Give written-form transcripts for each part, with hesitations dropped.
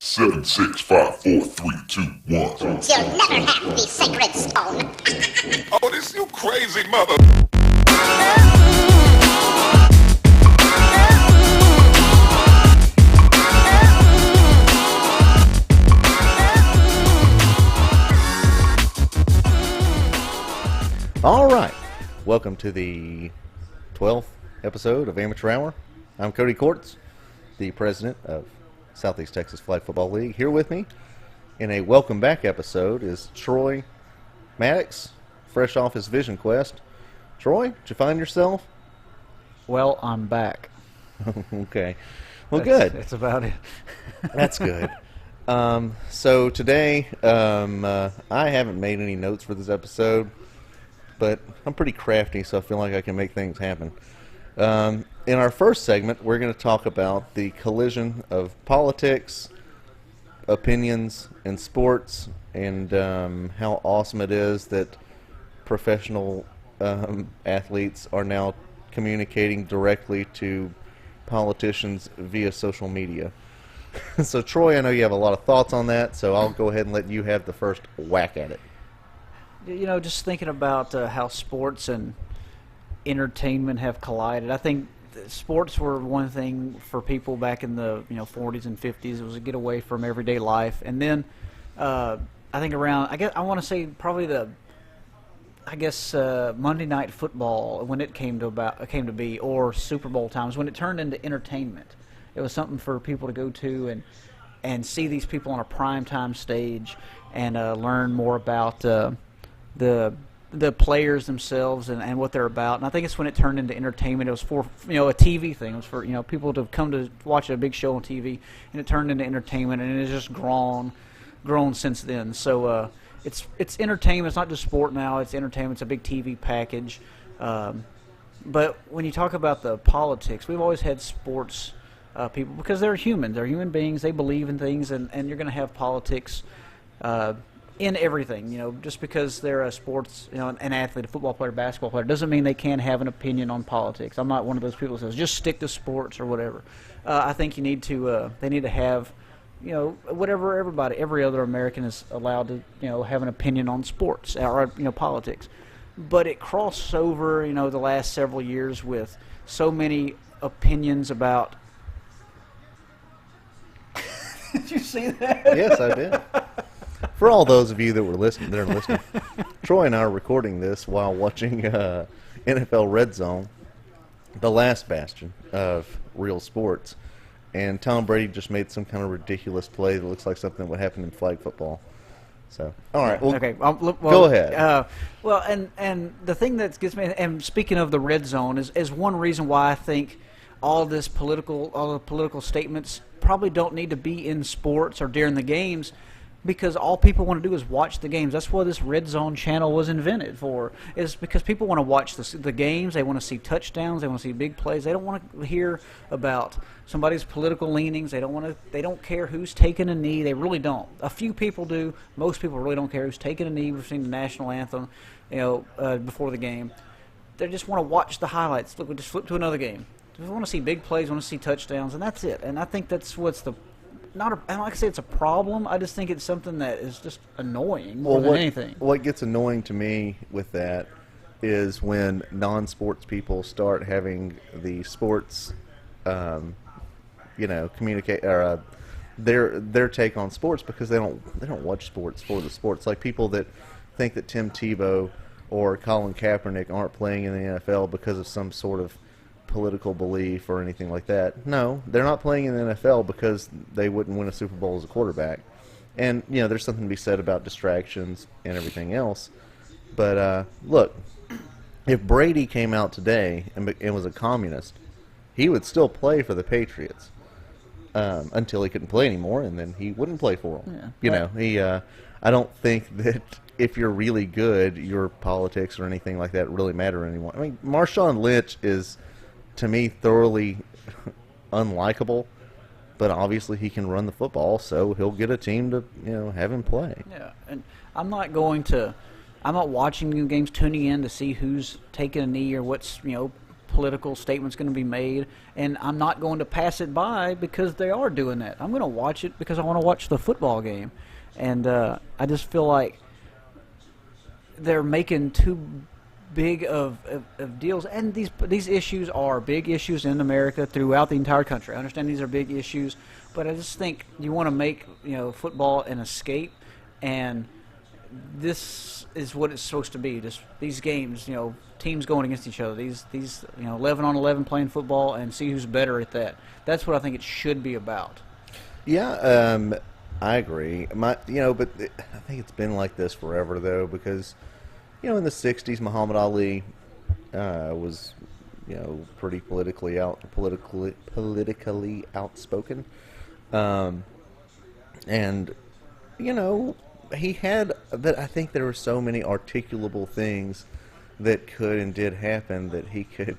Seven, six, five, four, three, two, one. You'll never have the sacred stone. Oh, this you crazy mother. All right, welcome to the 12th episode of Amateur Hour. I'm Cody Courts, the president of Southeast Texas Flag Football League. Here with me in a welcome back episode is Troy Maddox, fresh off his Vision Quest. Troy, did you find yourself? Well, I'm back. Okay. Well, good. That's about it. That's good. So today, I haven't made any notes for this episode, but I'm pretty crafty, so I feel like I can make things happen. In our first segment, we're going to talk about the collision of politics, opinions, and sports, and how awesome it is that professional athletes are now communicating directly to politicians via social media. So, Troy, I know you have a lot of thoughts on that, so I'll go ahead and let you have the first whack at it. You know, just thinking about how sports and entertainment have collided. I think sports were one thing for people back in the 40s and 50s. It was a getaway from everyday life, and then I think around I want to say probably Monday Night Football when it came to be, or Super Bowl times when it turned into entertainment. It was something for people to go to and see these people on a primetime stage and learn more about the players themselves and what they're about. And I think it's when it turned into entertainment. It was for a TV thing. It was for people to come to watch a big show on TV, and it turned into entertainment, and it's just grown since then. So it's entertainment. It's not just sport now. It's entertainment. It's a big TV package. But when you talk about the politics, we've always had sports people because they're humans. They're human beings. They believe in things, and you're going to have politics in everything. Just because they're a sports, an athlete, a football player, basketball player, doesn't mean they can't have an opinion on politics. I'm not one of those people who says just stick to sports or whatever. I think they need to have, whatever every other American is allowed to, have an opinion on sports or politics. But it crossed over, the last several years with so many opinions about. Did you see that? Yes, I did. For all those of you that were listening, Troy and I are recording this while watching NFL Red Zone, the last bastion of real sports, and Tom Brady just made some kind of ridiculous play that looks like something that would happen in flag football. So, all right, well, okay, go ahead. And the thing that gets me, and speaking of the red zone, is one reason why I think all the political statements probably don't need to be in sports or during the games, because all people want to do is watch the games. That's what this red zone channel was invented for, is because people want to watch the games. They want to see touchdowns. They want to see big plays. They don't want to hear about somebody's political leanings. They don't care who's taking a knee. They really don't. A few people do. Most people really don't care who's taking a knee. We've seen the national anthem, before the game. They just want to watch the highlights. Look, we just flip to another game. They want to see big plays, want to see touchdowns, and that's it. And I think that's what's I don't like to say it's a problem. I just think it's something that is just annoying more than anything. What gets annoying to me with that is when non-sports people start having the sports, communicate or their take on sports, because they don't watch sports for the sports. Like people that think that Tim Tebow or Colin Kaepernick aren't playing in the NFL because of some sort of political belief or anything like that. No, they're not playing in the NFL because they wouldn't win a Super Bowl as a quarterback. And, there's something to be said about distractions and everything else. But, look, if Brady came out today and was a communist, he would still play for the Patriots until he couldn't play anymore, and then he wouldn't play for them. Yeah. I don't think that if you're really good, your politics or anything like that really matter anymore. I mean, Marshawn Lynch is, to me, thoroughly unlikable, but obviously he can run the football, so he'll get a team to have him play. Yeah, and I'm not watching new games, tuning in to see who's taking a knee or what's political statement's going to be made, and I'm not going to pass it by because they are doing that. I'm going to watch it because I want to watch the football game. And I just feel like they're making too big of deals, and these issues are big issues in America throughout the entire country. I understand these are big issues, but I just think you want to make football an escape, and this is what it's supposed to be. Just these games, teams going against each other. These 11 on 11 playing football and see who's better at that. That's what I think it should be about. Yeah, I agree. But I think it's been like this forever, though, because in the '60s, Muhammad Ali was pretty politically outspoken, and he had. But I think there were so many articulable things that could and did happen that he could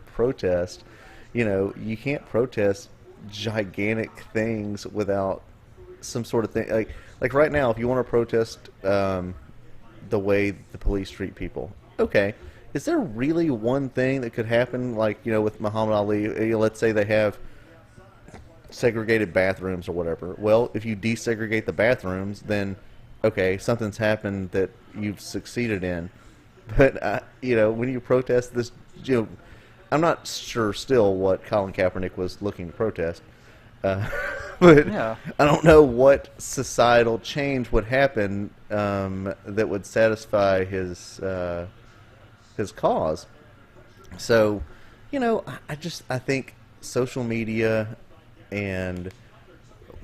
protest. You can't protest gigantic things without some sort of thing. Like right now, if you want to protest the way the police treat people, okay, is there really one thing that could happen? Like with Muhammad Ali, let's say they have segregated bathrooms or whatever. Well, if you desegregate the bathrooms, then okay, something's happened that you've succeeded in. But when you protest this, I'm not sure still what Colin Kaepernick was looking to protest. But yeah. I don't know what societal change would happen that would satisfy his cause. So, I think social media and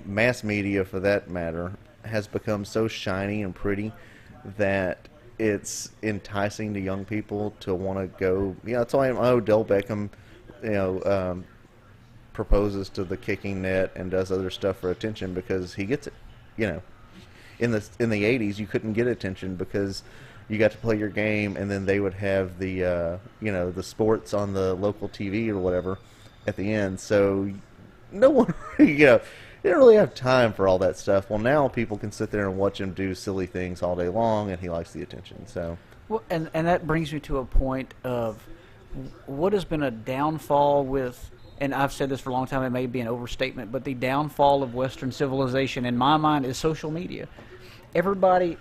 mass media, for that matter, has become so shiny and pretty that it's enticing to young people to want to go. That's why Odell Beckham, proposes to the kicking net and does other stuff for attention because he gets it. In the '80s, you couldn't get attention because you got to play your game, and then they would have the the sports on the local TV or whatever at the end. So no one, they didn't really have time for all that stuff. Well, now people can sit there and watch him do silly things all day long, and he likes the attention. So, well, and that brings me to a point of what has been a downfall with. And I've said this for a long time, it may be an overstatement, but the downfall of Western civilization, in my mind, is social media. Everybody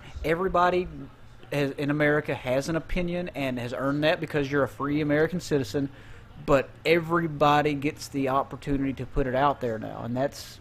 in America has an opinion and has earned that because you're a free American citizen, but everybody gets the opportunity to put it out there now, and that's...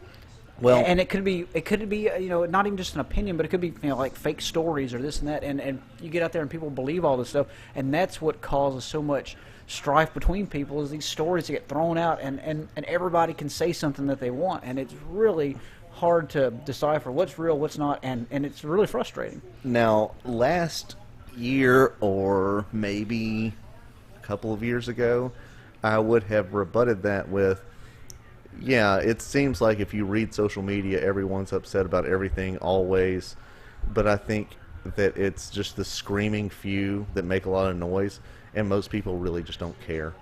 Well, and it could be not even just an opinion, but it could be like fake stories or this and that, and you get out there and people believe all this stuff, and that's what causes so much strife between people is these stories that get thrown out, and everybody can say something that they want, and it's really hard to decipher what's real, what's not, and it's really frustrating. Now, last year or maybe a couple of years ago, I would have rebutted that with, yeah, it seems like if you read social media, everyone's upset about everything always, but I think that it's just the screaming few that make a lot of noise, and most people really just don't care.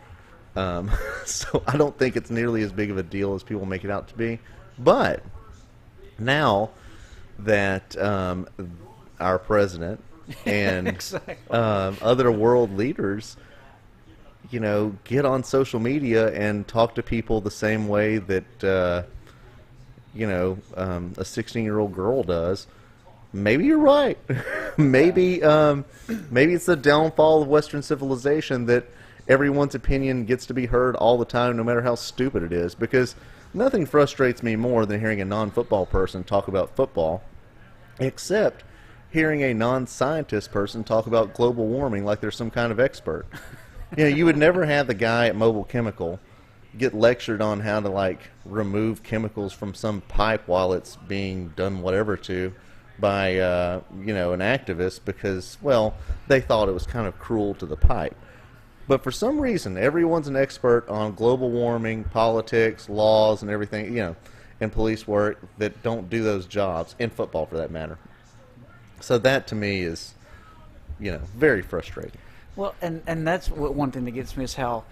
So I don't think it's nearly as big of a deal as people make it out to be. But now that our president and exactly. Other world leaders get on social media and talk to people the same way that, a 16-year-old girl does, maybe you're right. maybe it's the downfall of Western civilization that everyone's opinion gets to be heard all the time, no matter how stupid it is. Because nothing frustrates me more than hearing a non-football person talk about football, except hearing a non-scientist person talk about global warming like they're some kind of expert. You would never have the guy at Mobile Chemical get lectured on how to remove chemicals from some pipe while it's being done whatever to by an activist because, well, they thought it was kind of cruel to the pipe. But for some reason, everyone's an expert on global warming, politics, laws, and everything, and police work that don't do those jobs, in football for that matter. So that to me is, very frustrating. Well, and that's one thing that gets me is how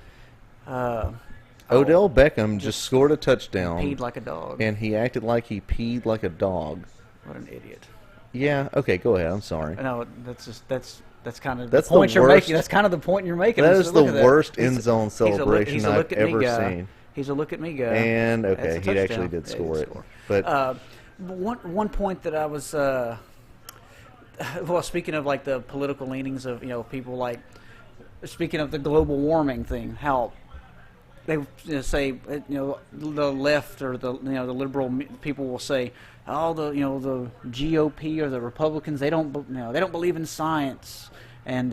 Odell Beckham just scored a touchdown. Peed like a dog. And he acted like he peed like a dog. What an idiot. Yeah, okay, go ahead. I'm sorry. No, that's That's kind of That's the point the you're worst. making. That's kind of the point you're making. That is is look the at that. worst He's- end zone he's a look- celebration he's a I've look at me ever guy. seen. He's a look at me guy. And That's okay, a he actually touchdown. did Yeah, score he it. scored. But One point that I was well, speaking of like the political leanings of people like speaking of the global warming thing, how they say the left or the the liberal people will say all the the GOP or the Republicans they don't they don't believe in science, and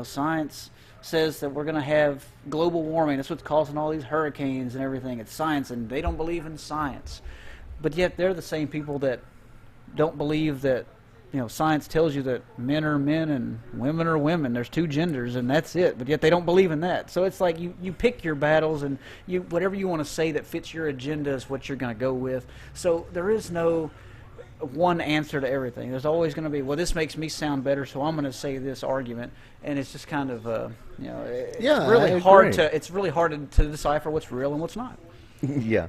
science says that we're going to have global warming. That's what's causing all these hurricanes and everything. It's science, and they don't believe in science. But yet they're the same people that don't believe that science tells you that men are men and women are women. There's two genders and that's it. But yet they don't believe in that. So it's like you pick your battles, and whatever you want to say that fits your agenda is what you're going to go with. So there is no one answer to everything. There's always going to be, well, this makes me sound better, so I'm going to say this argument, and it's just kind of it's Yeah, really I hard agree. to decipher what's real and what's not. yeah,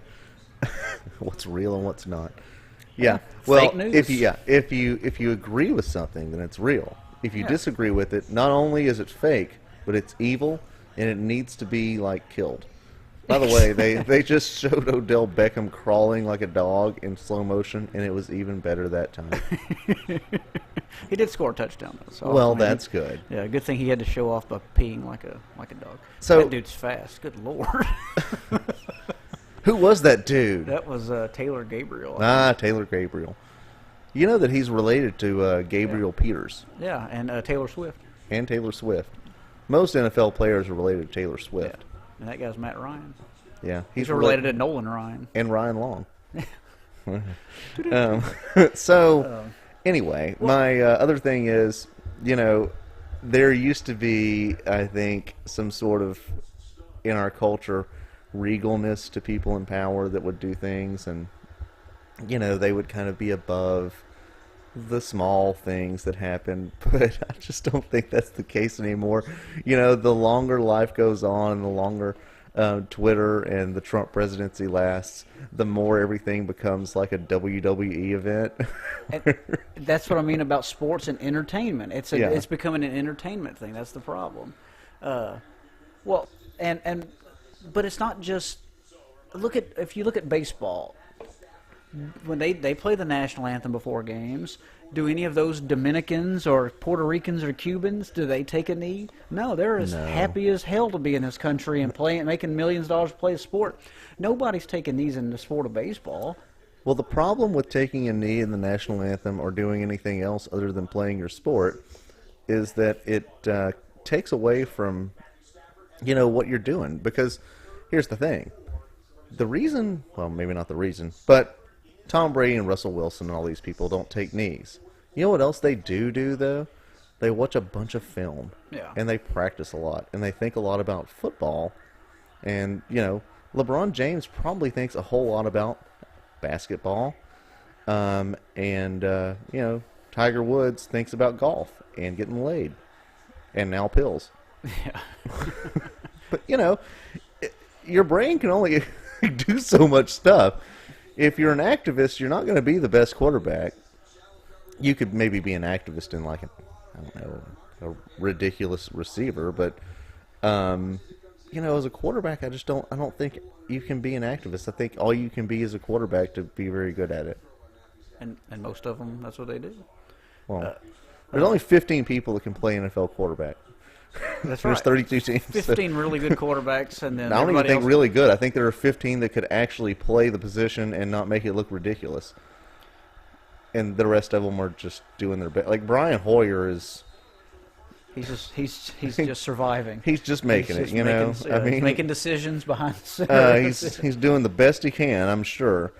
what's real and what's not. Yeah. Fake Well, news. if you agree with something, then it's real. If you Yeah. disagree with it, not only is it fake, but it's evil, and it needs to be like killed. By the way, they just showed Odell Beckham crawling like a dog in slow motion, and it was even better that time. He did score a touchdown though. So Well, I mean, that's good. Yeah, good thing he had to show off by peeing like a dog. So- that dude's fast. Good lord. Who was that dude? That was Taylor Gabriel. Taylor Gabriel. You know that he's related to Gabriel Peters Yeah, and Taylor Swift. and Taylor Swift. Most NFL players are related to Taylor Yeah, Swift. and that guy's Matt Ryan. Yeah, He's related to Nolan Ryan. and Ryan Long. So, anyway, my other thing is, there used to be, I think, some sort of, in our culture, regalness to people in power that would do things, and, they would kind of be above the small things that happen, but I just don't think that's the case anymore. The longer life goes on, the longer Twitter and the Trump presidency lasts, the more everything becomes like a WWE event. And that's what I mean about sports and entertainment. Yeah. It's becoming an entertainment thing. That's the problem. Well, but it's not just. If you look at baseball, when they play the national anthem before games, do any of those Dominicans or Puerto Ricans or Cubans, do they take a knee? No, they're as happy as hell to be in this country and making millions of dollars to play a sport. Nobody's taking knees in the sport of baseball. Well, the problem with taking a knee in the national anthem or doing anything else other than playing your sport is that it takes away from, what you're doing. Because here's the thing. The reason, well, maybe not the reason, but Tom Brady and Russell Wilson and all these people don't take knees. You know what else they do, though? They watch a bunch of film. Yeah. And they practice a lot. And they think a lot about football. And, LeBron James probably thinks a whole lot about basketball. Tiger Woods thinks about golf and getting laid. And now pills. Yeah. But, your brain can only do so much stuff. If you're an activist, you're not going to be the best quarterback. You could maybe be an activist in a ridiculous receiver, but as a quarterback, I don't think you can be an activist. I think all you can be is a quarterback to be very good at it. And most of them, that's what they do. Well, there's only 15 people that can play NFL quarterback. That's There's right. 32 teams. 15 really good quarterbacks, and then I don't even everybody think else- really good. I think there are 15 that could actually play the position and not make it look ridiculous. And the rest of them are just doing their best. Like Brian Hoyer is, He's just surviving. he's just making He's it. just I mean, making decisions behind the center. he's doing the best he can, I'm sure.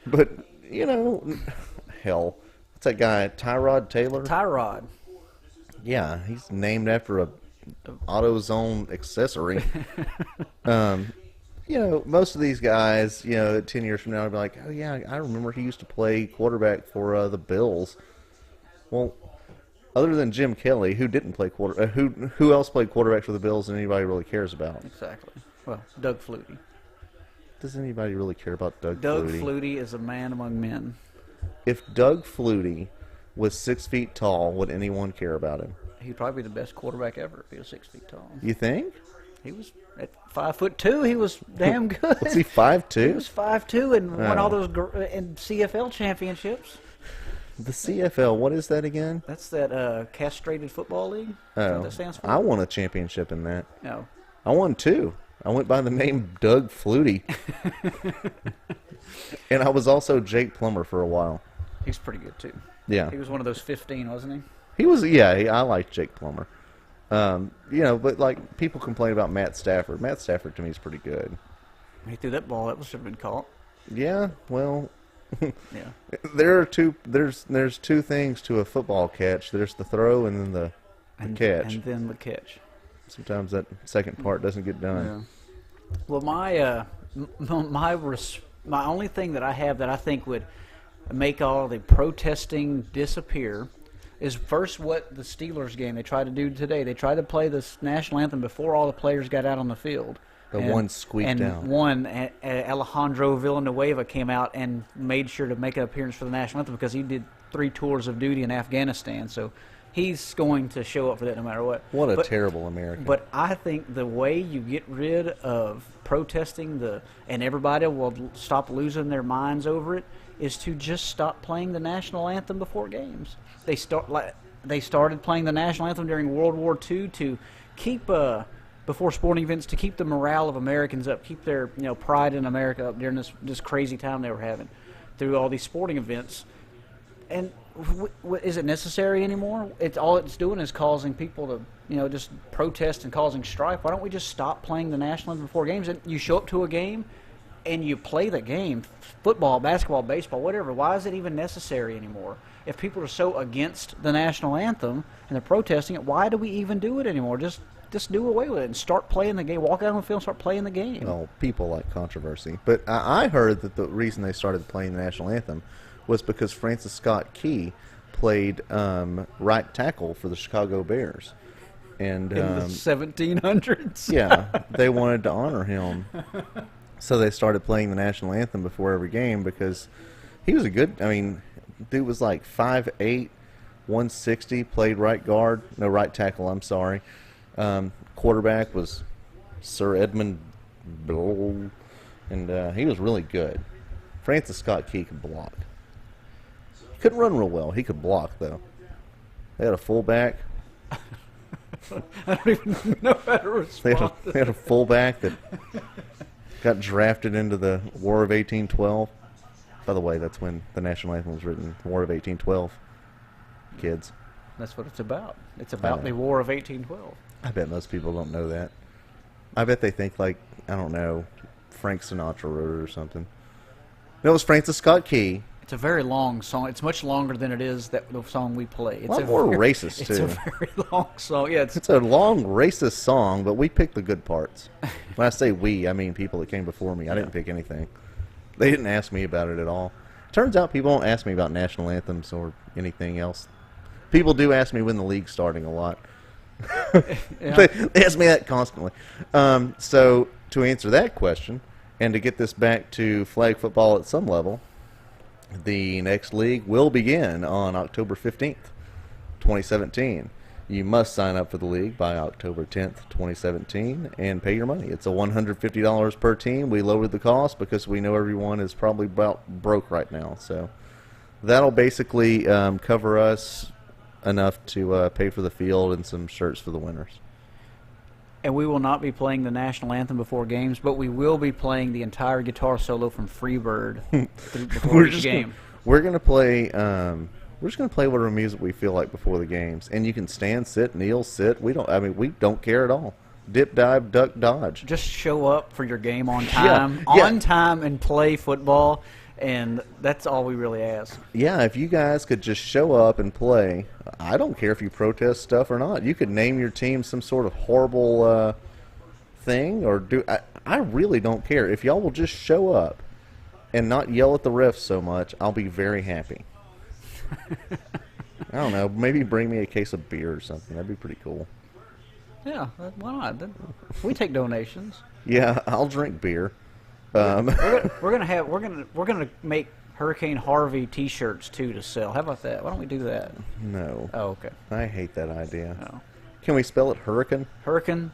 But hell, what's that guy, Tyrod Taylor? Tyrod. Yeah, he's named after a AutoZone accessory. Most of these guys, 10 years from now, will be like, oh, yeah, I remember he used to play quarterback for the Bills. Well, other than Jim Kelly, who didn't play who else played quarterback for the Bills that anybody really cares about? Exactly. Well, Doug Flutie. Does anybody really care about Doug Doug Flutie? Flutie is a man among men. If Doug Flutie was 6 feet tall, would anyone care about him? He'd probably be the best quarterback ever if he was 6 feet tall. You think? He was at 5'2". He was damn good. Was he 5'2"? He was 5'2" and won all those in CFL championships. The CFL, what is that again? That's that castrated football league. Is that what that stands for? I won a championship in that. No. I won 2. I went by the name Doug Flutie. And I was also Jake Plummer for a while. He's pretty good, too. Yeah. He was one of those 15, wasn't he? He was, yeah, I liked Jake Plummer. But like people complain about Matt Stafford. Matt Stafford to me is pretty good. He threw that ball. That should have been caught. Yeah, well, Yeah. there's two things to a football catch. There's the throw and then the catch. And then the catch. Sometimes that second part doesn't get done. Yeah. Well, my only thing that I have that I think would make all the protesting disappear is first what the Steelers game they tried to do today. They tried to play the national anthem before all the players got out on the field. One squeaked out. And one, Alejandro Villanueva, came out and made sure to make an appearance for the national anthem because he did 3 tours of duty in Afghanistan. So he's going to show up for that no matter what. What a terrible American. But I think the way you get rid of protesting and everybody will stop losing their minds over it is to just stop playing the national anthem before games. They started playing the national anthem during World War II to keep before sporting events to keep the morale of Americans up, keep their pride in America up during this crazy time they were having through all these sporting events. And is it necessary anymore? All it's doing is causing people to just protest and causing strife. Why don't we just stop playing the national anthem before games? And you show up to a game and you play the game, football, basketball, baseball, whatever. Why is it even necessary anymore? If people are so against the national anthem and they're protesting it, why do we even do it anymore? Just do away with it and start playing the game. Walk out on the field and start playing the game. Well, people like controversy. But I heard that the reason they started playing the national anthem was because Francis Scott Key played right tackle for the Chicago Bears. And in the 1700s. Yeah, they wanted to honor him. So they started playing the national anthem before every game because he was dude was like 5'8", 160, played right tackle, I'm sorry. Quarterback was Sir Edmund Blow, and he was really good. Francis Scott Key could block. He couldn't run real well. He could block, though. They had a fullback. I don't even know how to respond. They had a fullback that got drafted into the War of 1812. By the way, that's when the national anthem was written, War of 1812. Kids. That's what it's about. It's about the War of 1812. I bet most people don't know that. I bet they think, like, I don't know, Frank Sinatra wrote it or something. No, it was Francis Scott Key. It's a very long song. It's much longer than it is the song we play. It's a lot more racist, too. It's a very long song. Yeah, it's a long, racist song, but we picked the good parts. When I say we, I mean people that came before me. I didn't pick anything. They didn't ask me about it at all. Turns out people don't ask me about national anthems or anything else. People do ask me when the league's starting a lot. They ask me that constantly. So to answer that question, and to get this back to flag football at some level, the next league will begin on October 15th, 2017. You must sign up for the league by October 10th, 2017, and pay your money. It's a $150 per team. We lowered the cost because we know everyone is probably about broke right now. So that'll basically cover us enough to pay for the field and some shirts for the winners. And we will not be playing the national anthem before games, but we will be playing the entire guitar solo from Freebird before each game. We're gonna play. We're just gonna play whatever music we feel like before the games, and you can stand, sit, kneel, sit. We don't care at all. Dip, dive, duck, dodge. Just show up for your game on time, on time, and play football. And that's all we really ask. Yeah, if you guys could just show up and play, I don't care if you protest stuff or not. You could name your team some sort of horrible thing or do. I really don't care. If y'all will just show up and not yell at the refs so much, I'll be very happy. I don't know. Maybe bring me a case of beer or something. That'd be pretty cool. Yeah, why not? We take donations. Yeah, I'll drink beer. We're gonna make Hurricane Harvey T-shirts too to sell. How about that? Why don't we do that? No. Oh, okay. I hate that idea. No. Can we spell it hurricane? Hurricane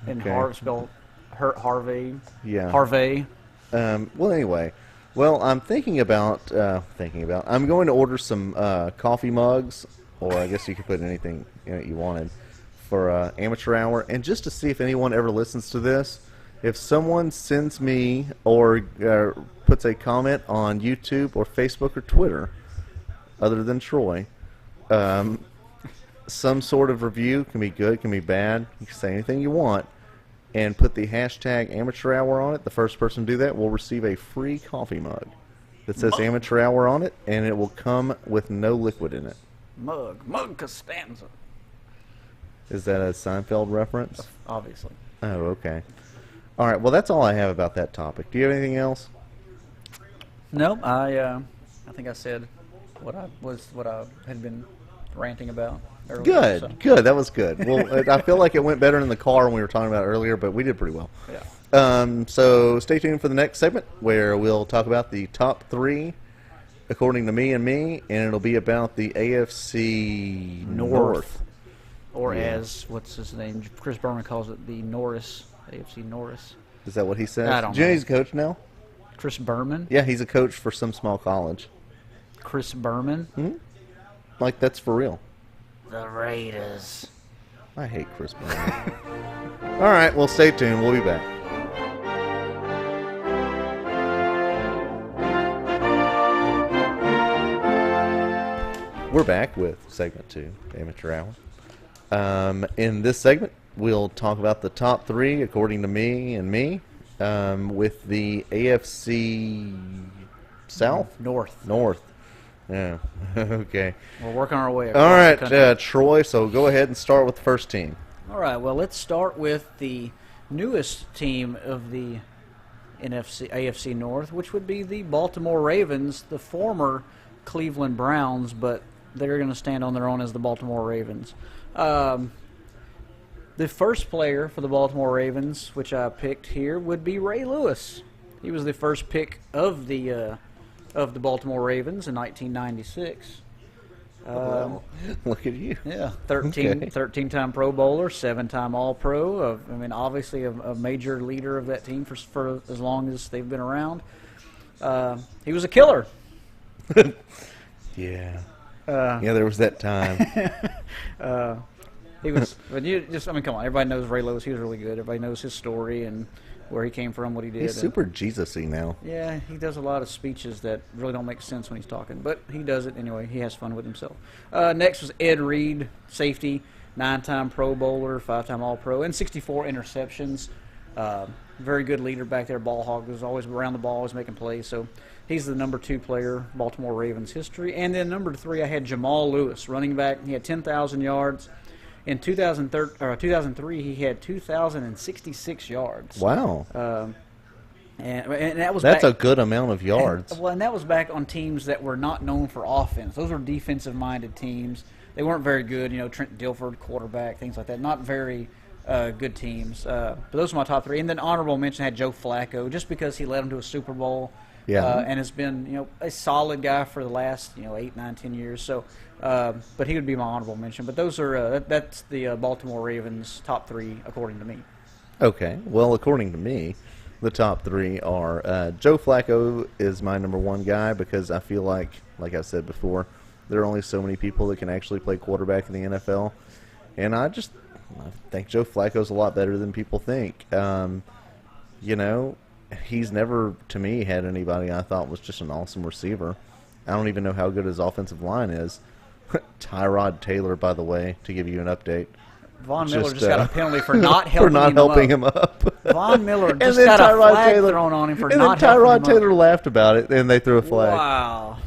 and Okay. spelled Harvey. Yeah. Harvey. Well, anyway. Well, I'm thinking about, I'm going to order some coffee mugs, or I guess you could put anything in it you wanted, for Amateur Hour. And just to see if anyone ever listens to this, if someone sends me or puts a comment on YouTube or Facebook or Twitter, other than Troy, some sort of review, can be good, can be bad, you can say anything you want, and put the hashtag Amateur Hour on it, the first person to do that will receive a free coffee mug that says Amateur Hour on it, and it will come with no liquid in it. Mug Costanza. Is that a Seinfeld reference? Obviously. Oh, okay. All right, well, that's all I have about that topic. Do you have anything else? No, I think I said what I had been ranting about earlier. Good, so. good. That was good. Well, I feel like it went better in the car when we were talking about it earlier, but we did pretty well. Yeah. So stay tuned for the next segment where we'll talk about the top 3, according to me, and it'll be about the AFC North. Or as, what's his name, Chris Berman calls it, the Norris, AFC Norris. Is that what he says? I don't Do you know know. he's a coach now? Chris Berman? Yeah, he's a coach for some small college. Chris Berman? Hmm? Like, that's for real. The Raiders. I hate Chris Berman. All right, well, stay tuned. We'll be back. We're back with segment 2, Amateur Hour. In this segment, we'll talk about the top 3, according to me, with the AFC South? North. Yeah. Okay. We're working our way All across the right, country. Troy, so go ahead and start with the first team. All right, well, let's start with the newest team of the AFC North, which would be the Baltimore Ravens, the former Cleveland Browns, but they're going to stand on their own as the Baltimore Ravens. The first player for the Baltimore Ravens, which I picked here, would be Ray Lewis. He was the first pick of the Baltimore Ravens in 1996. Well, look at you. Yeah, Okay. 13-time Pro Bowler, 7-time All-Pro. I mean, obviously a major leader of that team for as long as they've been around. He was a killer. Yeah. Yeah, there was that time. He was, but I mean, come on, everybody knows Ray Lewis. He was really good. Everybody knows his story and where he came from, what he did. He's super Jesus-y now. Yeah, he does a lot of speeches that really don't make sense when he's talking, but he does it anyway. He has fun with himself. Next was Ed Reed, safety, 9-time Pro Bowler, 5-time All-Pro, and 64 interceptions. Very good leader back there. Ball hog, was always around the ball, always making plays. So he's the number 2 player, Baltimore Ravens history. And then number 3, I had Jamal Lewis, running back. He had 10,000 yards. In 2003, he had 2,066 yards. Wow. And that was That's back, a good amount of yards. and that was back on teams that were not known for offense. Those were defensive-minded teams. They weren't very good. Trent Dilford, quarterback, things like that. Not very good teams. But those are my top 3. And then honorable mention, I had Joe Flacco, just because he led them to a Super Bowl. Yeah. And has been, a solid guy for the last, 8, 9, 10 years. So, but he would be my honorable mention. But those are that's the Baltimore Ravens top 3 according to me. Okay. Well, according to me, the top 3 are Joe Flacco is my number 1 guy because I feel like I said before, there are only so many people that can actually play quarterback in the NFL. And I think Joe Flacco's a lot better than people think. He's never, to me, had anybody I thought was just an awesome receiver. I don't even know how good his offensive line is. Tyrod Taylor, by the way, to give you an update. Von Miller just got a penalty for not helping him up. Von Miller And just then got a Tyrod flag Taylor- thrown on him for and not then helping Tyrod him Taylor up. laughed about it, and they threw a flag. Wow.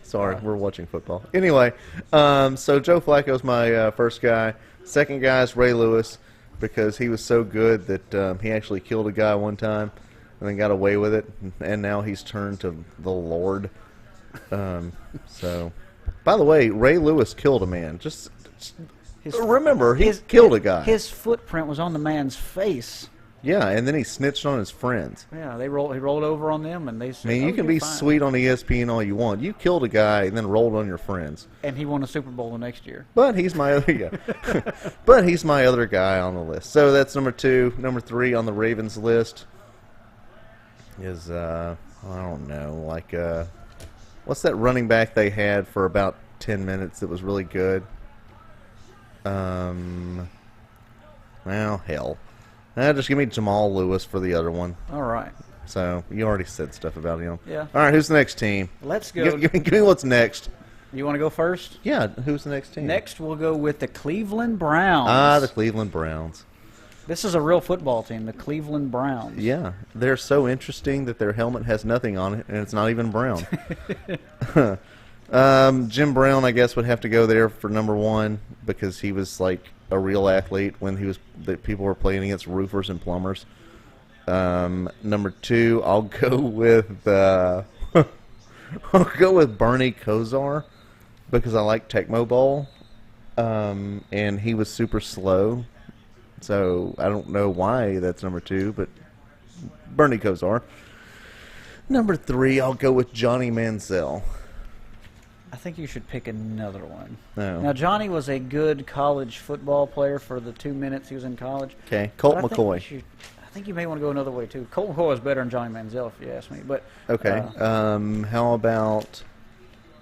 Sorry, we're watching football. Anyway, so Joe Flacco's my first guy. Second guy is Ray Lewis because he was so good that he actually killed a guy one time and then got away with it, and now he's turned to the Lord. So, by the way, Ray Lewis killed a man. Just remember, he killed a guy. His footprint was on the man's face. Yeah, and then he snitched on his friends. Yeah, he rolled over on them, and they I said, mean, "Oh, you can you're be fine." sweet on ESPN all you want. You killed a guy and then rolled on your friends. And he won a Super Bowl the next year. But he's my other but he's my other guy on the list. So that's number 2. Number 3 on the Ravens list is I don't know, like what's that running back they had for about 10 minutes that was really good? Well, hell. Just give me Jamal Lewis for the other one. All right. So you already said stuff about him. Yeah. All right, who's the next team? Let's go. Give me what's next. You want to go first? Yeah, who's the next team? Next, we'll go with the Cleveland Browns. Ah, the Cleveland Browns. This is a real football team, the Cleveland Browns. Yeah, they're so interesting that their helmet has nothing on it, and it's not even brown. Jim Brown, I guess, would have to go there for number 1 because he was like a real athlete when that people were playing against roofers and plumbers. Number 2, I'll go with Bernie Kosar because I like Tecmo Bowl, and he was super slow. So I don't know why that's number 2, but Bernie Kosar. Number 3, I'll go with Johnny Manziel. I think you should pick another one. No. Now, Johnny was a good college football player for the 2 minutes he was in college. Okay, Colt But McCoy. I think you may want to go another way, too. Colt McCoy was better than Johnny Manziel, if you ask me. But Okay. How about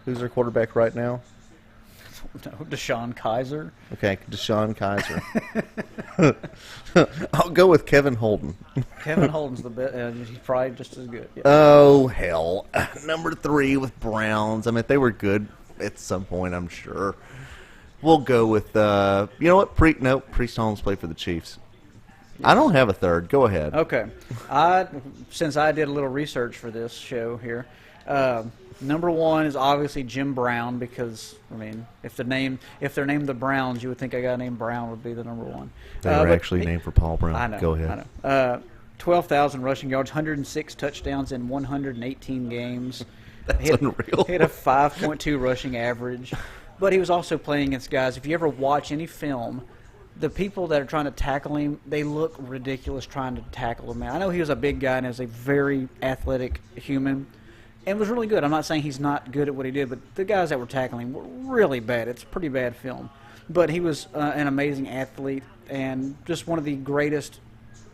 who's their quarterback right now? no, Deshaun Kaiser. Okay, Deshaun Kaiser. I'll go with Kevin Holden. Kevin Holden's the best. He's probably just as good. Yeah. Oh, hell. Number 3 with Browns. I mean, they were good at some point, I'm sure. We'll go with, you know what? Priest Holmes played for the Chiefs. I don't have a third. Go ahead. Okay. Since I did a little research for this show here, number 1 is obviously Jim Brown because, I mean, if they're named the Browns, you would think a guy named Brown would be the number 1. They were actually named for Paul Brown. I know. Go ahead. I know. 12,000 rushing yards, 106 touchdowns in 118 games. That's unreal. He had a 5.2 rushing average. But he was also playing against guys. If you ever watch any film, the people that are trying to tackle him, they look ridiculous trying to tackle him. I know he was a big guy and is a very athletic human and was really good. I'm not saying he's not good at what he did, but the guys that were tackling him were really bad. It's pretty bad film. But he was an amazing athlete and just one of the greatest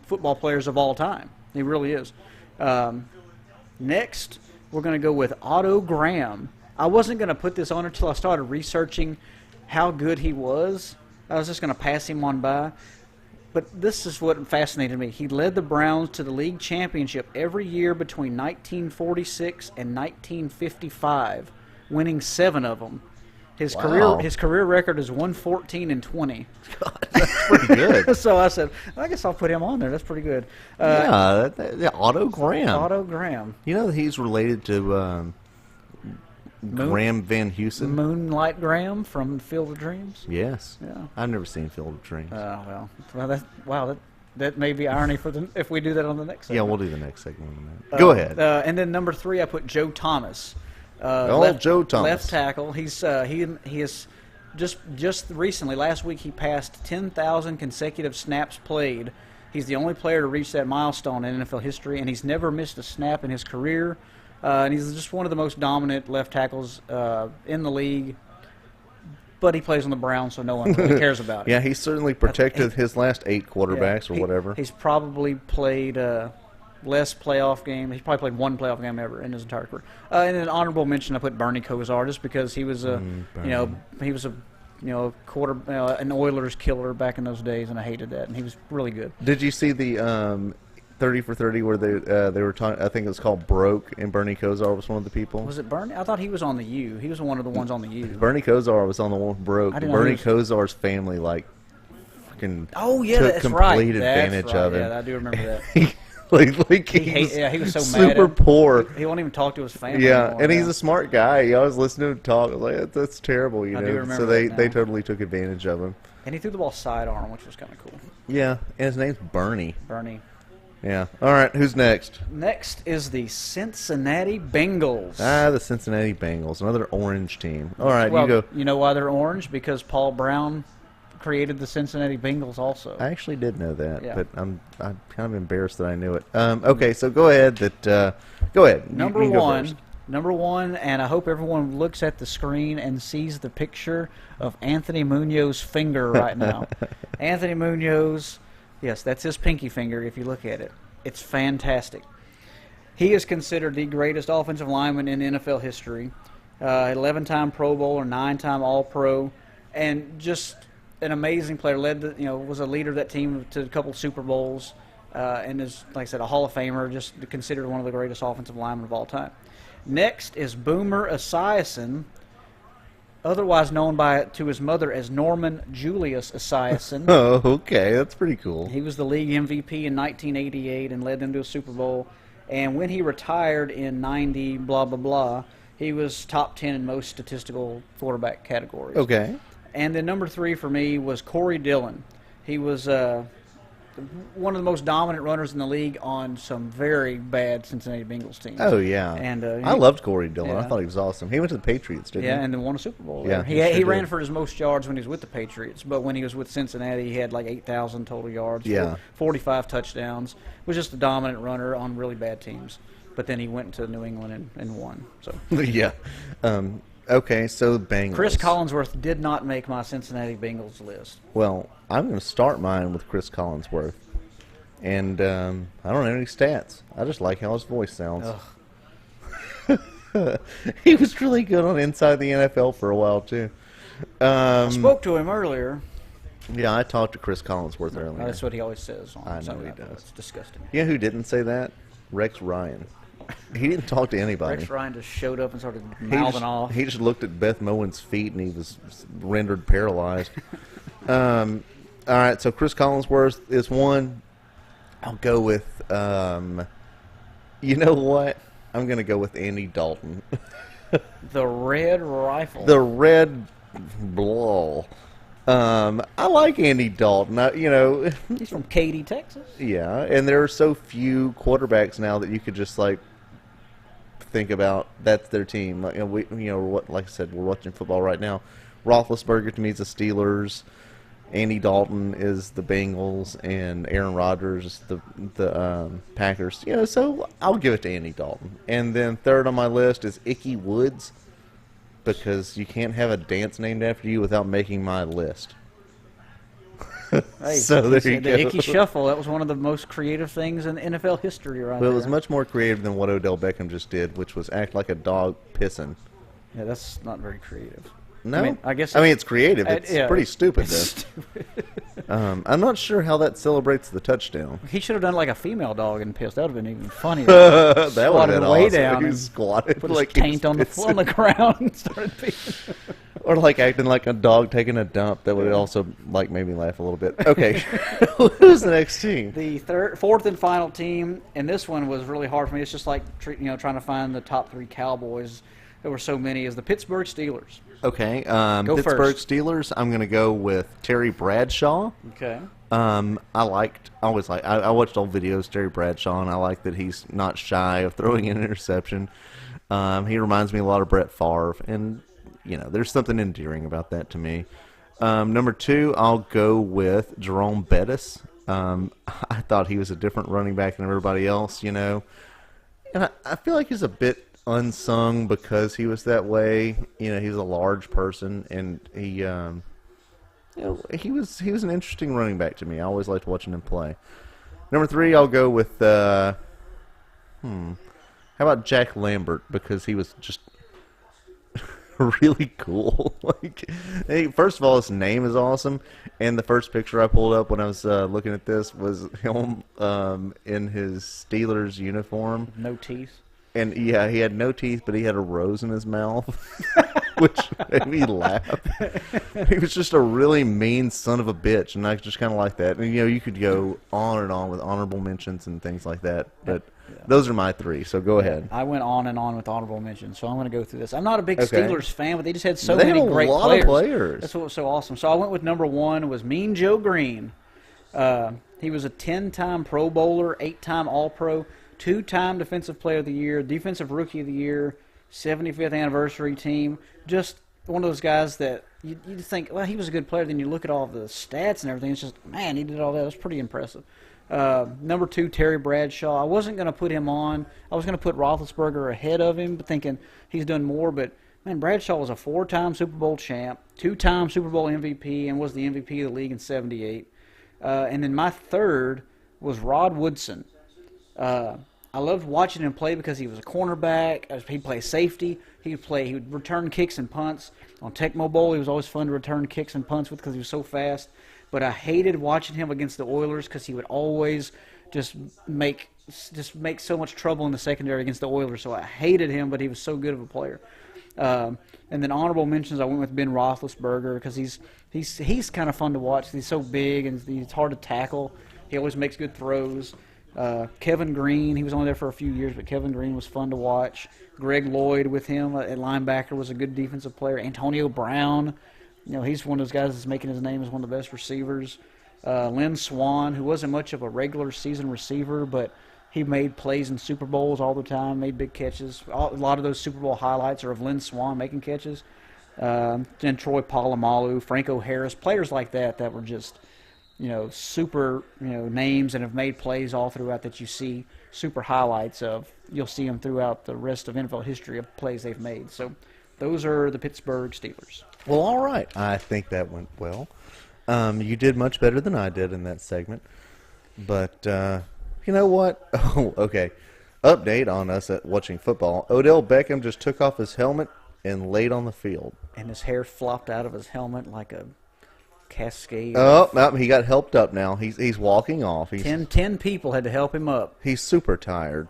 football players of all time. He really is. Next, we're going to go with Otto Graham. I wasn't going to put this on until I started researching how good he was. I was just going to pass him on by. But this is what fascinated me. He led the Browns to the league championship every year between 1946 and 1955, winning 7 of them. His career record is 114-20. God, that's pretty good. So I said, I guess I'll put him on there. That's pretty good. Yeah, Otto Graham. Otto Graham. You know that he's related to Graham Van Heusen? Moonlight Graham from Field of Dreams. Yes. Yeah. I've never seen Field of Dreams. That may be irony for if we do that on the next segment. Yeah, we'll do the next segment in a minute. Go ahead. And then number 3, I put Joe Thomas. Joe Thomas. Left tackle. He's he is just recently, last week, he passed 10,000 consecutive snaps played. He's the only player to reach that milestone in NFL history, and he's never missed a snap in his career. And he's just one of the most dominant left tackles in the league. But he plays on the Browns, so no one really cares about it. Yeah, he certainly protected his last 8 quarterbacks or whatever. He's probably played less playoff games. He's probably played 1 playoff game ever in his entire career. And an honorable mention, I put Bernie Kosar just because he was an Oilers killer back in those days, and I hated that. And he was really good. Did you see the 30 for 30 where they were talking? I think it was called Broke, and Bernie Kosar was one of the people. Was it Bernie? I thought he was on the U. He was one of the ones on the U. Bernie Kosar was on the one with Broke. I didn't know Bernie he was... Kosar's family took that's complete right. advantage of him. Yeah, I do remember that. he was so super mad poor. He won't even talk to his family. Yeah, anymore, and he's a smart guy. He always listened to him talk. I was like, that's terrible, you know. do remember so that they now. totally took advantage of him. And he threw the ball sidearm, which was kind of cool. Yeah, and his name's Bernie. Bernie. Yeah. All right, who's next? Next is the Cincinnati Bengals. The Cincinnati Bengals, another orange team. All right, Well, you go. You know why they're orange? Because Paul Brown created the Cincinnati Bengals also. I actually did know that, Yeah. but I'm kind of embarrassed that I knew it. Okay, so go ahead. Go ahead. You Number can go one, first. and I hope everyone looks at the screen and sees the picture of Anthony Munoz's finger right now. Anthony Munoz, yes, that's his pinky finger if you look at it. It's fantastic. He is considered the greatest offensive lineman in NFL history. 11-time Pro Bowler, 9-time All-Pro, and just an amazing player. Was a leader of that team to a couple Super Bowls, and is, like I said, a Hall of Famer. Just considered one of the greatest offensive linemen of all time. Next is Boomer Esiason, otherwise known to his mother as Norman Julius Esiason. Oh, okay, that's pretty cool. He was the league MVP in 1988 and led them to a Super Bowl. And when he retired in 90, blah, blah, blah, he was top 10 in most statistical quarterback categories. Okay. And then number 3 for me was Corey Dillon. He was one of the most dominant runners in the league on some very bad Cincinnati Bengals teams. Oh, yeah. And I loved Corey Dillon. I yeah. thought he was awesome. He went to the Patriots, didn't he? Yeah, and then won a Super Bowl. Yeah, there. He sure ran did. for his most yards when he was with the Patriots, but when he was with Cincinnati, he had like 8,000 total yards. Yeah. 45 touchdowns. Was just a dominant runner on really bad teams. But then he went to New England and won. So Yeah. Okay, so the Bengals. Chris Collinsworth did not make my Cincinnati Bengals list. Well, I'm going to start mine with Chris Collinsworth. And I don't have any stats. I just like how his voice sounds. He was really good on Inside the NFL for a while, too. I spoke to him earlier. Yeah, I talked to Chris Collinsworth earlier. That's what he always says. I know he does. It's disgusting. You know who didn't say that? Rex Ryan. He didn't talk to anybody. Rex Ryan just showed up and started He mouthing just, off. he just looked at Beth Moen's feet and he was rendered paralyzed. All right, so Chris Collinsworth is one. I'll go with, you know what? I'm going to go with Andy Dalton. The Red Rifle. The Red Ball. I like Andy Dalton. He's from Katy, Texas. Yeah, and there are so few quarterbacks now that you could just like think about. That's their team. Like, like I said, we're watching football right now. Roethlisberger to me is the Steelers. Andy Dalton is the Bengals, and Aaron Rodgers is the Packers. So I'll give it to Andy Dalton. And then third on my list is Icky Woods, because you can't have a dance named after you without making my list. Hey, So there you the go. Icky Shuffle, that was one of the most creative things in NFL history right Well, there. it was much more creative than what Odell Beckham just did, which was act like a dog pissing. Yeah, that's not very creative. No, I guess it's creative. It's yeah, pretty stupid, it's though. I'm not sure how that celebrates the touchdown. He should have done like a female dog and pissed. That would have been even funnier. That would have Squatted been way awesome. down He and squatted, Put his like he was taint on the ground and started peeing. or like acting like a dog taking a dump. That would also like made me laugh a little bit. Okay, who's the next team? The fourth and final team, and this one was really hard for me. It's just like trying to find the top 3 Cowboys. There were so many. Is the Pittsburgh Steelers. Okay, Go Pittsburgh first. Steelers. I'm going to go with Terry Bradshaw. Okay. I watched old videos, Terry Bradshaw, and I like that he's not shy of throwing an interception. He reminds me a lot of Brett Favre, and there's something endearing about that to me. Number 2, I'll go with Jerome Bettis. I thought he was a different running back than everybody else, and I feel like he's a bit unsung because he was that way. He was a large person, and he was an interesting running back to me. I always liked watching him play. Number 3, I'll go with how about Jack Lambert, because he was just really cool. First of all, his name is awesome, and the first picture I pulled up when I was looking at this was him in his Steelers uniform. No teeth. And yeah, he had no teeth, but he had a rose in his mouth, which made me laugh. He was just a really mean son of a bitch, and I just kind of like that. And you could go on and on with honorable mentions and things like that, but those are my 3. So go ahead. I went on and on with honorable mentions, so I'm going to go through this. I'm not a big Okay. Steelers fan, but they just had so They many had a great lot of players. That's what was so awesome. So I went with number 1 was Mean Joe Green. He was a 10-time Pro Bowler, 8-time All-Pro, 2-time Defensive Player of the Year, Defensive Rookie of the Year, 75th anniversary team. Just one of those guys that you think, well, he was a good player. Then you look at all the stats and everything. It's just, man, he did all that. It was pretty impressive. Number 2, Terry Bradshaw. I wasn't going to put him on. I was going to put Roethlisberger ahead of him, but thinking he's done more. But, man, Bradshaw was a 4-time Super Bowl champ, 2-time Super Bowl MVP, and was the MVP of the league in '78. And then my third was Rod Woodson. I loved watching him play because he was a cornerback. He'd play safety. He would return kicks and punts. On Tecmo Bowl, he was always fun to return kicks and punts with because he was so fast. But I hated watching him against the Oilers because he would always just make so much trouble in the secondary against the Oilers. So I hated him, but he was so good of a player. And then honorable mentions, I went with Ben Roethlisberger because he's kind of fun to watch. He's so big and he's hard to tackle. He always makes good throws. Kevin Green, he was only there for a few years, but Kevin Green was fun to watch. Greg Lloyd with him at linebacker was a good defensive player. Antonio Brown, he's one of those guys that's making his name as one of the best receivers. Lynn Swann, who wasn't much of a regular season receiver, but he made plays in Super Bowls all the time, made big catches. A lot of those Super Bowl highlights are of Lynn Swann making catches. Then Troy Polamalu, Franco Harris, players like that were just super, names and have made plays all throughout that you see super highlights of. You'll see them throughout the rest of NFL history of plays they've made. So those are the Pittsburgh Steelers. Well, all right. I think that went well. You did much better than I did in that segment. But you know what? Oh, okay. Update on us at watching football. Odell Beckham just took off his helmet and laid on the field. And his hair flopped out of his helmet like a cascade. Oh, no, he got helped up now. He's walking off. 10 people had to help him up. He's super tired.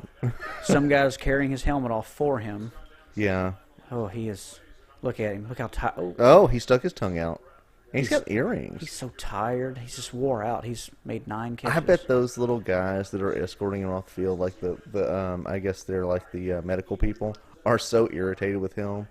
Some guy's carrying his helmet off for him. Yeah. Oh, he is. Look at him. Look how tired. Oh, he stuck his tongue out. And he's got earrings. He's so tired. He's just wore out. He's made 9 catches. I bet those little guys that are escorting him off the field, like I guess they're like the medical people, are so irritated with him.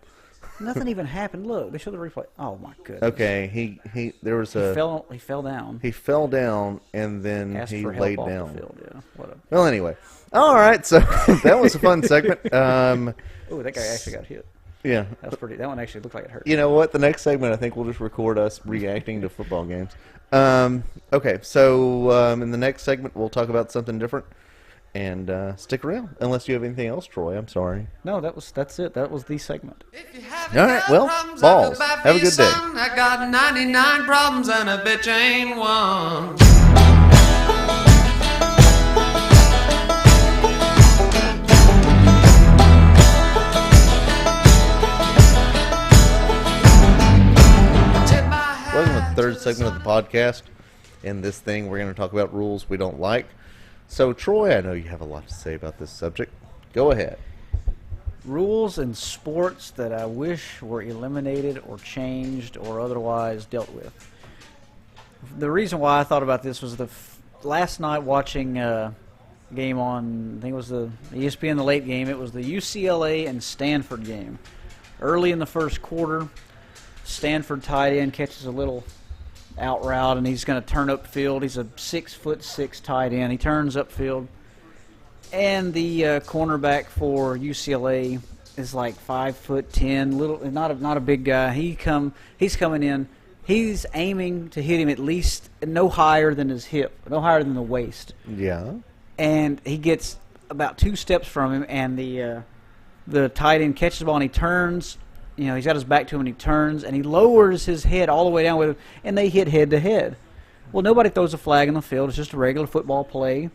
Nothing even happened. Look, they showed the replay. Oh my goodness. Okay, he fell down. He fell down and then Asked he for help laid off down. the field. Yeah. Whatever. Well, anyway, all right. So that was a fun segment. Oh, that guy actually got hit. Yeah, That was pretty. That one actually looked like it hurt. You know what? The next segment, I think we'll just record us reacting to football games. Okay, so in the next segment, we'll talk about something different. And stick around, unless you have anything else, Troy. I'm sorry. No, that's it. That was the segment. All right, well, balls. Have a good day. I got 99 problems and a bitch ain't one. Welcome to the third segment of the podcast. In this thing, we're going to talk about rules we don't like. So, Troy, I know you have a lot to say about this subject. Go ahead. Rules in sports that I wish were eliminated or changed or otherwise dealt with. The reason why I thought about this was last night watching a game on, I think it was the ESPN, the late game. It was the UCLA and Stanford game. Early in the first quarter, Stanford tight end catches a little out route, and he's going to turn upfield. He's a 6'6" tight end. He turns upfield, and the cornerback for UCLA is like 5'10", little, not a big guy. He's coming in. He's aiming to hit him at least no higher than his hip, no higher than the waist. Yeah. And he gets about 2 steps from him, and the tight end catches the ball, and he turns. He's got his back to him, and he turns, and he lowers his head all the way down with him, and they hit head-to-head. Well, nobody throws a flag in the field. It's just a regular football play.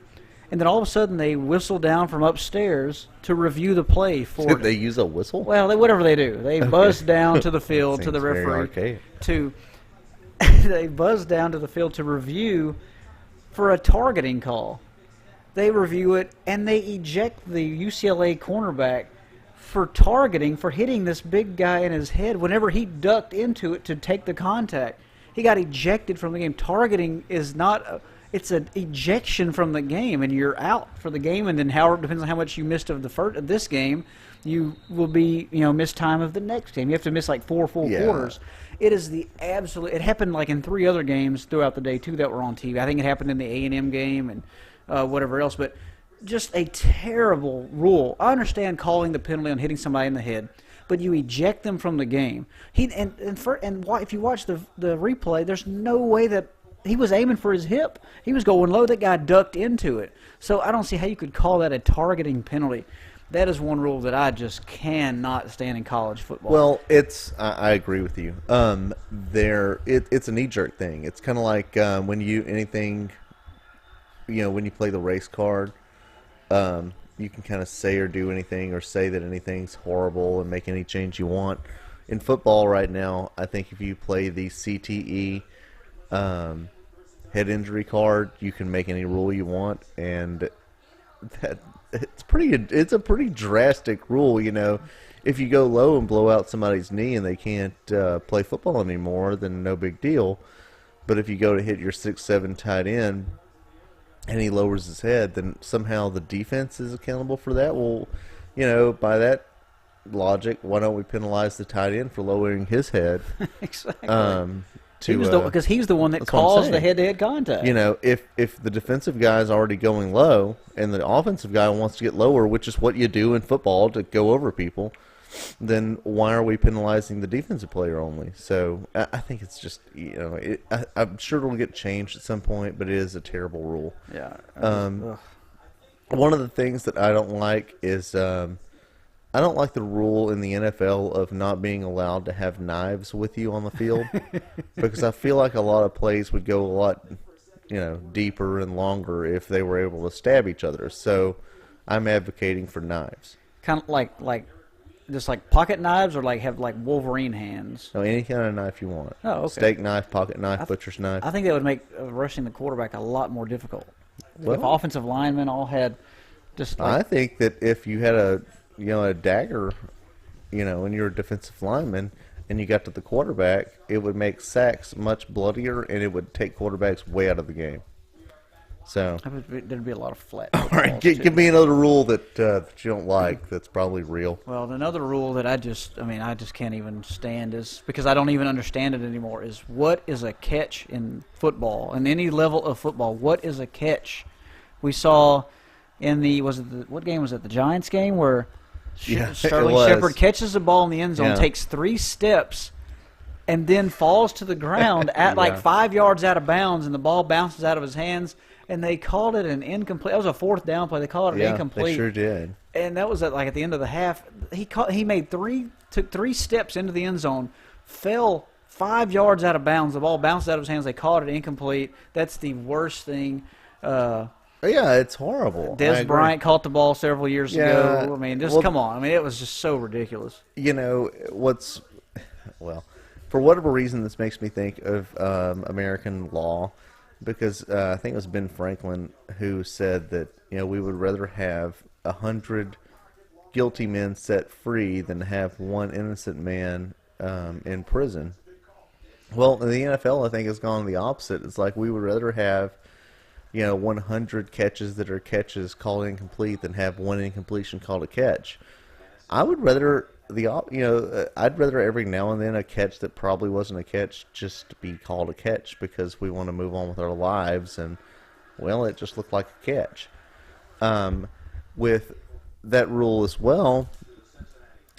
And then all of a sudden, they whistle down from upstairs to review the play. Did they use a whistle? Well, whatever they do. They buzz down to the field to the referee. They buzz down to the field to review for a targeting call. They review it, and they eject the UCLA cornerback for targeting, for hitting this big guy in his head whenever he ducked into it to take the contact. He got ejected from the game. Targeting is not it's an ejection from the game, and you're out for the game, and then depends on how much you missed of this game, you will be, miss time of the next game. You have to miss like 4 full quarters. It is the absolute. It happened like in 3 other games throughout the day too that were on TV. I think it happened in the A&M game and whatever else, but just a terrible rule. I understand calling the penalty on hitting somebody in the head, but you eject them from the game. If you watch the replay, there's no way that he was aiming for his hip. He was going low. That guy ducked into it. So I don't see how you could call that a targeting penalty. That is one rule that I just cannot stand in college football. Well, I agree with you. It's a knee-jerk thing. It's kind of like when you play the race card, you can kind of say or do anything or say that anything's horrible and make any change you want. In football right now, I think if you play the CTE head injury card, you can make any rule you want, and it's a pretty drastic rule. If you go low and blow out somebody's knee and they can't play football anymore, then no big deal. But if you go to hit your 6'7" tight end and he lowers his head, then somehow the defense is accountable for that. Well, by that logic, why don't we penalize the tight end for lowering his head? Exactly. Because he's the one that caused the head-to-head contact. If the defensive guy is already going low and the offensive guy wants to get lower, which is what you do in football to go over people, then why are we penalizing the defensive player only? So I think it's just, I'm sure it'll get changed at some point, but it is a terrible rule. Yeah. One of the things that I don't like is I don't like the rule in the NFL of not being allowed to have knives with you on the field because I feel like a lot of plays would go a lot, deeper and longer if they were able to stab each other. So I'm advocating for knives. Kind of like just like pocket knives, or have Wolverine hands. No, any kind of knife you want. Oh, okay. Steak knife, pocket knife, butcher's knife. I think that would make rushing the quarterback a lot more difficult. Well, if offensive linemen all had just. I think that if you had a dagger, and you're a defensive lineman, and you got to the quarterback, it would make sacks much bloodier, and it would take quarterbacks way out of the game. So there'd be a lot of flat. All right, give me another rule that you don't like. That's probably real. Well, another rule that I just can't even stand is because I don't even understand it anymore. Is what is a catch in football, in any level of football? What is a catch? We saw in what game was it? The Giants game where Sterling Shepard catches the ball in the end zone, takes 3 steps, and then falls to the ground at 5 yards out of bounds, and the ball bounces out of his hands, and they called it an incomplete. That was a 4th down play. They called it an incomplete. They sure did. And that was at the end of the half. He took 3 steps into the end zone, fell 5 yards out of bounds. The ball bounced out of his hands. They called it incomplete. That's the worst thing. Yeah, it's horrible. Des Bryant caught the ball several years ago. I mean, come on. I mean, it was just so ridiculous. For whatever reason, this makes me think of American law, because I think it was Ben Franklin who said that we would rather have 100 guilty men set free than have one innocent man in prison. Well, in the NFL, I think it's gone the opposite. It's like we would rather have 100 catches that are catches called incomplete than have one incompletion called a catch. I would rather I'd rather every now and then a catch that probably wasn't a catch just be called a catch because we want to move on with our lives, and it just looked like a catch. With that rule as well,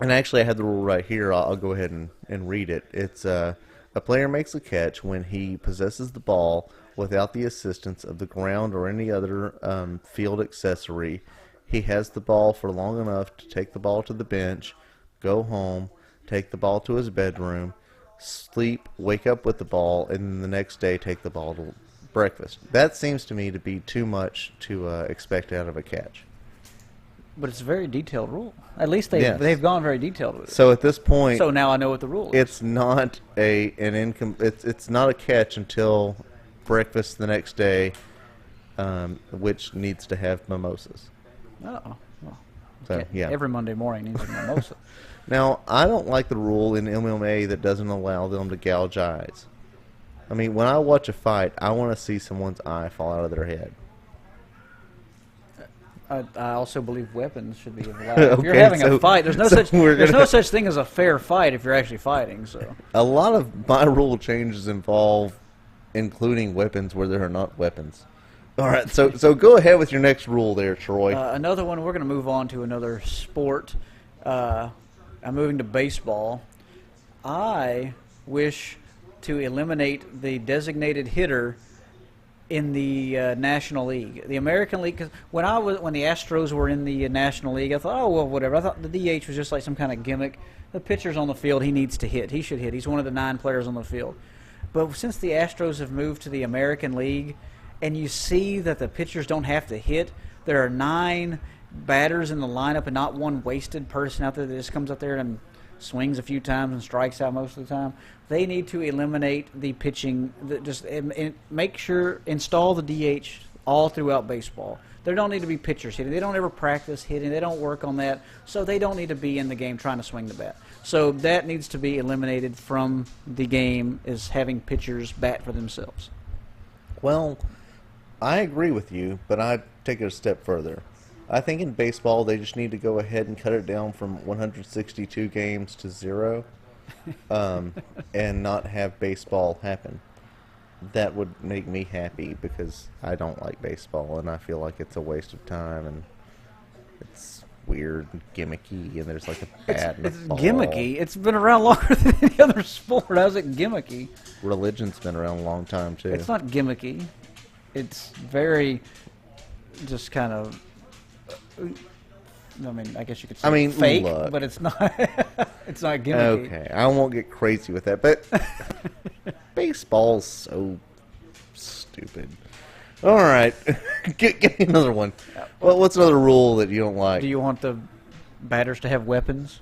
and actually I have the rule right here. I'll go ahead and read it. It's a player makes a catch when he possesses the ball without the assistance of the ground or any other field accessory. He has the ball for long enough to take the ball to the bench, go home, take the ball to his bedroom, sleep, wake up with the ball, and then the next day take the ball to breakfast. That seems to me to be too much to expect out of a catch. But it's a very detailed rule. At least they've gone very detailed with it. So at this point, so now I know what the rule is. It's not it's not a catch until breakfast the next day, which needs to have mimosas. Oh, well. So, yeah. Every Monday morning needs a mimosa. Now, I don't like the rule in MMA that doesn't allow them to gouge eyes. I mean, when I watch a fight, I want to see someone's eye fall out of their head. I also believe weapons should be allowed. If you're having a fight, there's no such thing as a fair fight if you're actually fighting. So a lot of my rule changes involve including weapons where there are not weapons. All right, so go ahead with your next rule there, Troy. Another one. We're going to move on to another sport. I'm moving to baseball. I wish to eliminate the designated hitter in the National League. The American League, cause when the Astros were in the National League, I thought, oh, well, whatever. I thought the DH was just like some kind of gimmick. The pitcher's on the field. He needs to hit. He should hit. He's one of the 9 players on the field. But since the Astros have moved to the American League, and you see that the pitchers don't have to hit, there are 9 batters in the lineup and not one wasted person out there that just comes up there and swings a few times and strikes out most of the time. They need to eliminate the pitching. Make sure install the DH all throughout baseball. There don't need to be pitchers hitting. They don't ever practice hitting. They don't work on that, so they don't need to be in the game trying to swing the bat. So that needs to be eliminated from the game, is having pitchers bat for themselves. Well, I agree with you, but I'd take it a step further. I think in baseball they just need to go ahead and cut it down from 162 games to 0, and not have baseball happen. That would make me happy because I don't like baseball and I feel like it's a waste of time and it's weird and gimmicky and there's like a bat and a ball. Gimmicky. It's been around longer than any other sport. How's it gimmicky? Religion's been around a long time too. It's not gimmicky. It's very just kind of. I mean, I guess you could say fake, look. but it's not. It's not gimmicky. Okay, I won't get crazy with that, but baseball's so stupid. All right, give me another one. Well, what's another rule that you don't like? Do you want the batters to have weapons?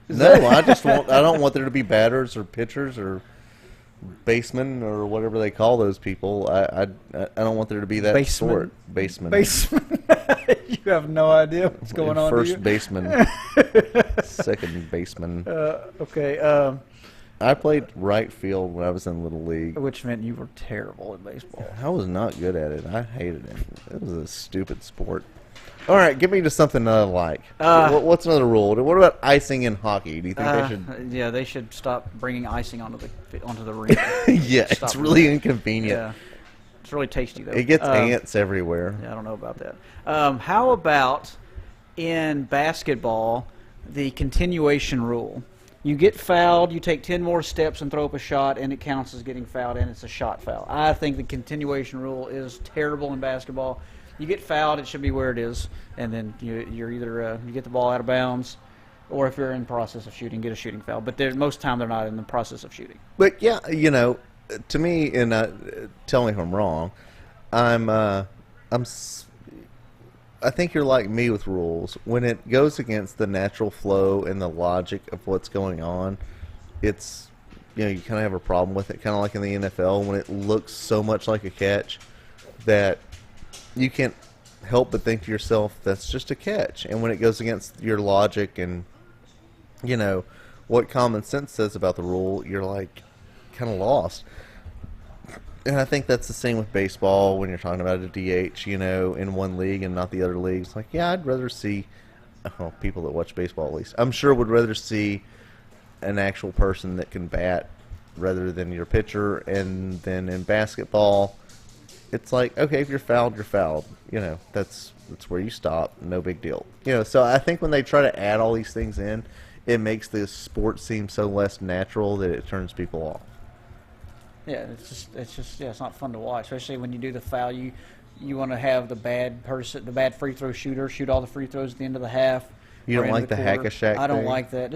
No, I don't want there to be batters or pitchers or basemen or whatever they call those people. I don't want there to be that Baseman? sort. Baseman. Baseman. You have no idea what's going on. First baseman. Second baseman. Okay. I played right field when I was in Little League. Which meant you were terrible at baseball. I was not good at it. I hated it. It was a stupid sport. All right, give me to something that I like. What's another rule? What about icing in hockey? Do you think they should? Yeah, they should stop bringing icing onto the ring. Yeah, Stop it's really that. inconvenient. Yeah, it's really tasty though. It gets ants everywhere. Yeah, I don't know about that. How about in basketball, the continuation rule? You get fouled, you take 10 more steps and throw up a shot, and it counts as getting fouled, and it's a shot foul. I think the continuation rule is terrible in basketball. You get fouled, it should be where it is, and then you're either you get the ball out of bounds, or if you're in the process of shooting, get a shooting foul. But most time they're not in the process of shooting. But yeah, to me, and tell me if I'm wrong, I think you're like me with rules. When it goes against the natural flow and the logic of what's going on, it's you kind of have a problem with it. Kind of like in the NFL when it looks so much like a catch that you can't help but think to yourself, that's just a catch. And when it goes against your logic and what common sense says about the rule, you're like kind of lost. And I think that's the same with baseball when you're talking about a DH, in one league and not the other leagues. Like, yeah, I'd rather see people that watch baseball at least. I'm sure would rather see an actual person that can bat rather than your pitcher. And then in basketball, it's like, okay, if you're fouled, you're fouled. That's where you stop. No big deal. So I think when they try to add all these things in, it makes the sport seem so less natural that it turns people off. Yeah, it's not fun to watch, especially when you do the foul. You want to have the bad free throw shooter shoot all the free throws at the end of the half. You don't like the hack-a-shack I don't thing? like that.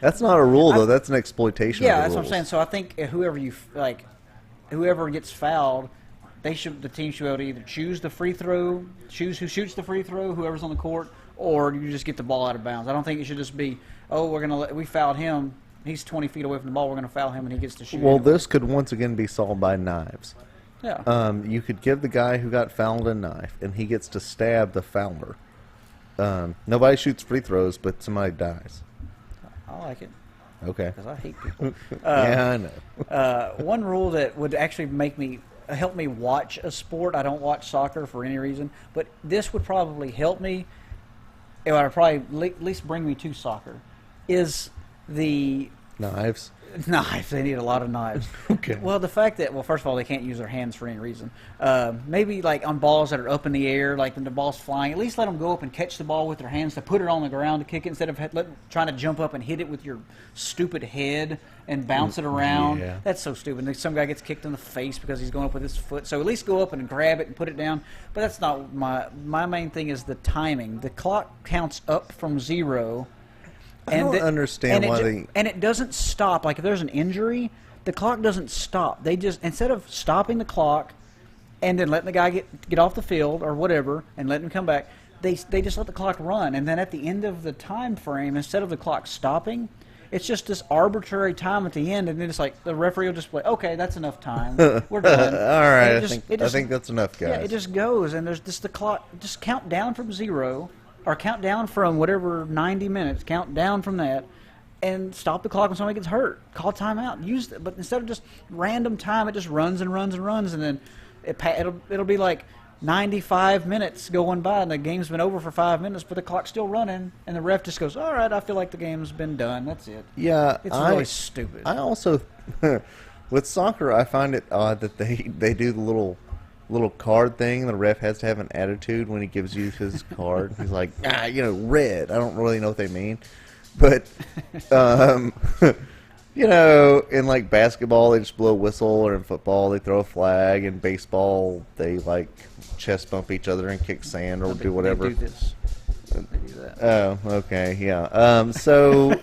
That's not a rule though. That's an exploitation. Yeah, of the that's rules. what I'm saying. So I think whoever gets fouled, the team should be able to either choose who shoots the free throw, whoever's on the court, or you just get the ball out of bounds. I don't think it should just be, we fouled him. He's 20 feet away from the ball. We're going to foul him, and he gets to shoot. Well, this could once again be solved by knives. Yeah. You could give the guy who got fouled a knife, and he gets to stab the fouler. Nobody shoots free throws, but somebody dies. I like it. Okay. Because I hate people. Yeah, I know. One rule that would actually help me watch a sport. I don't watch soccer for any reason, but this would probably help me. It would probably at least bring me to soccer. Is the Knives. Knives. They need a lot of knives. Okay. Well, the fact that, first of all, they can't use their hands for any reason. Maybe like on balls that are up in the air, like when the ball's flying, at least let them go up and catch the ball with their hands to put it on the ground to kick it instead of trying to jump up and hit it with your stupid head and bounce it around. Yeah. That's so stupid. And some guy gets kicked in the face because he's going up with his foot. So at least go up and grab it and put it down. But that's not my main thing is the timing. The clock counts up from 0. I don't understand why and it doesn't stop. Like if there's an injury, the clock doesn't stop. They just, instead of stopping the clock and then letting the guy get off the field or whatever and letting him come back, they just let the clock run. And then at the end of the time frame, instead of the clock stopping, it's just this arbitrary time at the end, and then it's like the referee will just play. Okay, that's enough time. We're done. All right, I think that's enough, guys. Yeah, it just goes, and there's just the clock. Just count down from 0. Or count down from whatever 90 minutes. Count down from that, and stop the clock when somebody gets hurt. Call timeout. Use it, but instead of just random time, it just runs and runs and runs, and then it'll be like 95 minutes going by, and the game's been over for 5 minutes, but the clock's still running, and the ref just goes, "All right, I feel like the game's been done. That's it." Yeah, it's really stupid. I also, with soccer, I find it odd that they do the little card thing. The ref has to have an attitude when he gives you his card. He's like, red. I don't really know what they mean. But, in like basketball, they just blow a whistle, or in football, they throw a flag. In baseball, they like chest bump each other and kick sand or do whatever. They do this. They do that. Oh, okay, yeah. So,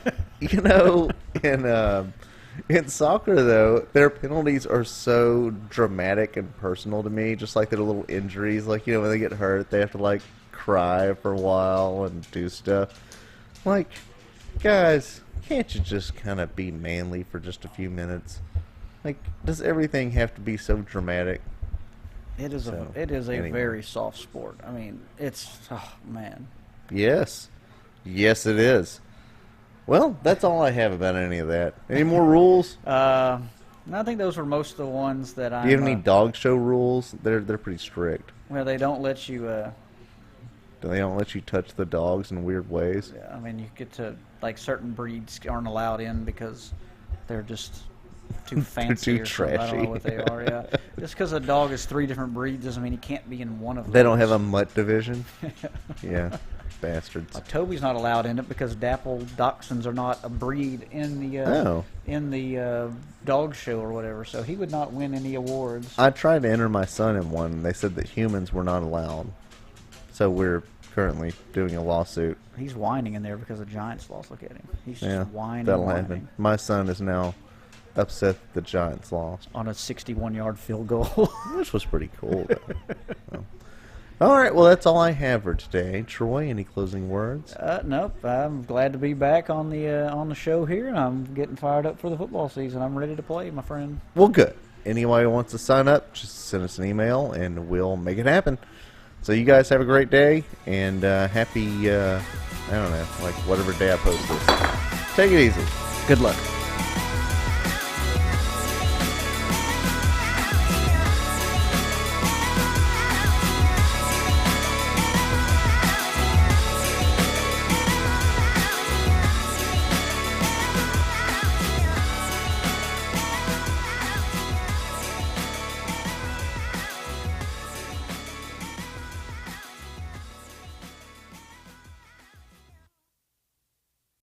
in soccer, though, their penalties are so dramatic and personal to me, just like their little injuries. Like, when they get hurt, they have to, like, cry for a while and do stuff. Like, guys, can't you just kind of be manly for just a few minutes? Like, does everything have to be so dramatic? It is a very soft sport. I mean, oh, man. Yes. Yes, it is. Well, that's all I have about any of that. Any more rules? I think those were most of the ones that I. Do you have any dog show rules? They're pretty strict. Well, they don't let you. They don't let you touch the dogs in weird ways. I mean, you get to certain breeds aren't allowed in because they're just too fancy too or something. I don't know what trashy. they are. Yeah, just because a dog is 3 different breeds doesn't mean he can't be in one of them. They don't have a mutt division. Yeah. Bastards. Toby's not allowed in it because dapple dachshunds are not a breed in the dog show or whatever, so he would not win any awards. I tried to enter my son in one, and they said that humans were not allowed. So we're currently doing a lawsuit. He's whining in there because the Giants lost. Look at him. He's just whining. That'll happen. My son is now upset that the Giants lost on a 61-yard field goal, which was pretty cool. Well. All right, well, that's all I have for today. Troy, any closing words? Nope. I'm glad to be back on the show here, and I'm getting fired up for the football season. I'm ready to play, my friend. Well, good. Anyone who wants to sign up, just send us an email, and we'll make it happen. So you guys have a great day, and happy, I don't know, like whatever day I post this. Take it easy. Good luck.